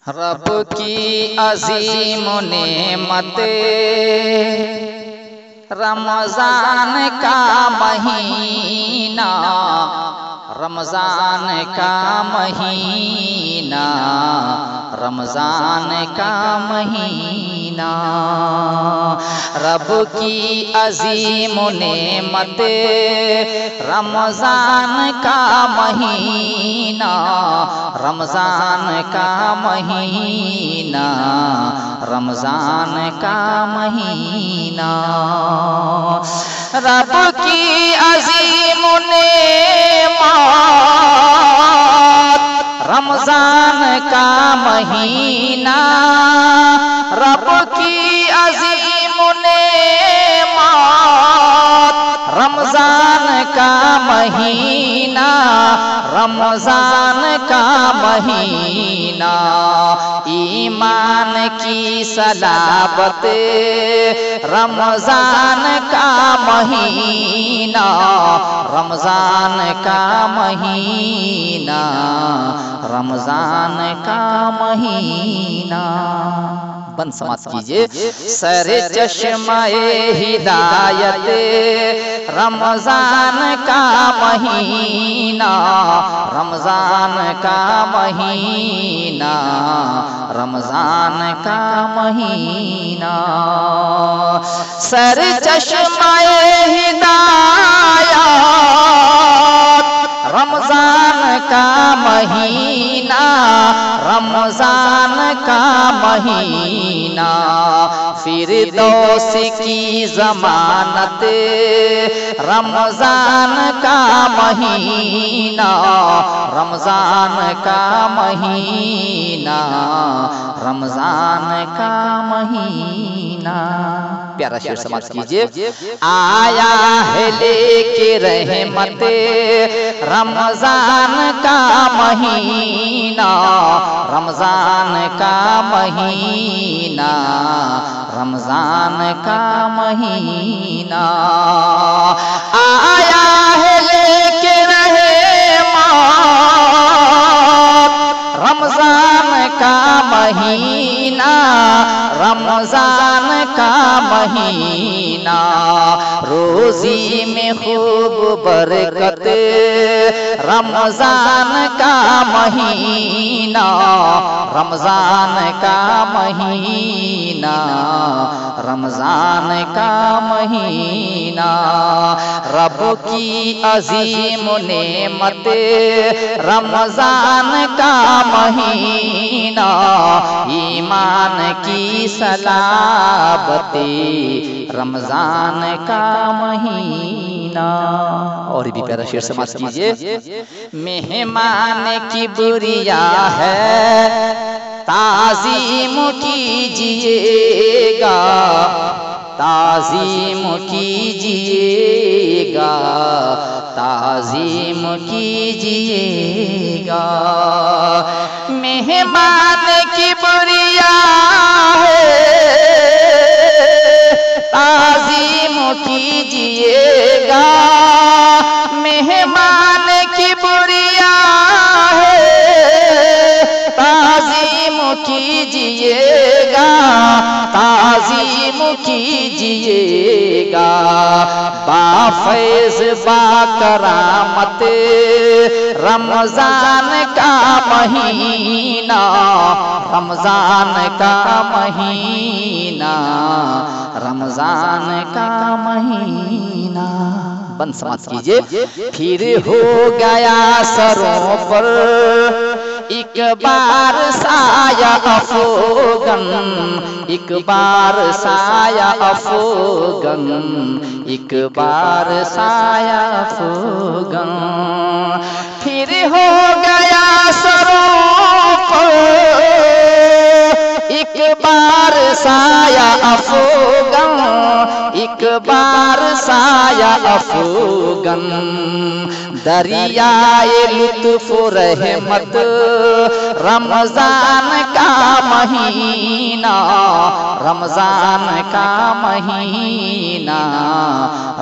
رب کی عظیم نعمت رمضان کا مہینہ، رمضان کا مہینہ، رمضان کا مہینہ، رب کی عظیم نعمت رمضان کا مہینہ، رمضان کا مہینہ، رمضان کا مہینہ، رب کی عظیم نعمت رمضان کا مہینہ، رب کی عظیم نعمت رمضان کا مہینہ، رمضان کا مہینہ، ایمان کی صلابت رمضان کا مہینہ، رمضان کا مہینہ، رمضان کا مہینہ، بند سماعت کیجئے۔ سر چشمہ ہدایت رمضان کا مہینہ، رمضان کا مہینہ، رمضان کا مہینہ، سر چشمہ ہدایت رمضان کا مہینہ، رمضان کا مہینہ، فردوس کی ضمانت رمضان کا مہینہ، رمضان کا مہینہ، رمضان کا مہینہ، پیارا شعر سماعت کیجئے۔ آیا ہے لے کے رحمت رمضان کا مہینہ، رمضان کا مہینہ، رمضان کا مہینہ، آیا ہے لے کے رحمت رمضان کا مہینہ، رمضان کا مہینہ، روزی میں خوب برکت رمضان کا مہینہ، رمضان کا مہینہ، رمضان کا مہینہ، رب کی عظیم نعمت رمضان کا مہینہ، ایمان کی صلابت رمضان کا مہینہ، اور بھی پیارا شعر سماعت کیجئے۔ مہمان کی بریا ہے تعظیم کیجئے گا، تعظیم کیجئے گا، تعظیم کیجئے گا، مہمان کی بریا ہے تعظیم کیجئے گا، مہمان کی بریا ہے تعظیم کیجئے گا، تعظیم کیجئے گا، با فیض با کرامت رمضان کا مہینہ، رمضان کا مہینہ، رمضان کا مہینہ، بند سماعت کیجئے۔ پھر ہو گیا سروں پر ایک بار سایہ افغن، ایک بار سایہ افغن، ایک بار سایہ افغن، پھر ہو گیا سروں پر ایک بار سایہ افغن، ایک بار سایہ افغن، دریائے لطف و رحمت رمضان کا مہینہ، رمضان کا مہینہ،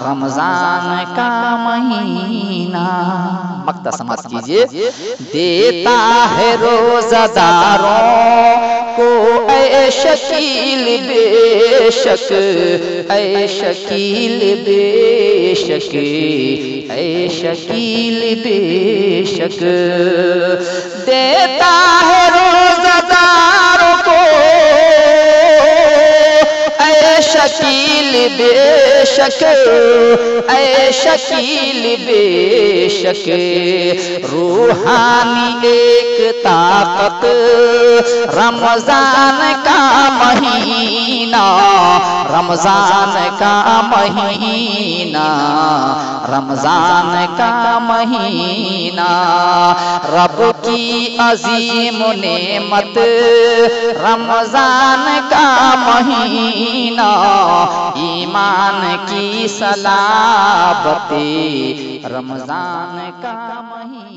رمضان کا مہینہ۔ مقطع سماعت کیجئے۔ دیتا ہے روزہ داروں کو اے شکیل بے شک، اے شکیل بے شک، اے شکیل بے شک، دیتا ہے روزہ داروں کو اے شکیل بے شک، اے شکیل بے شک، روحانی ایک طاقت رمضان کا مہینہ، رمضان کا مہینہ، رمضان کا مہینہ، رب کی عظیم نعمت رمضان کا مہینہ، ایمان کی صلابت رمضان کا مہینہ۔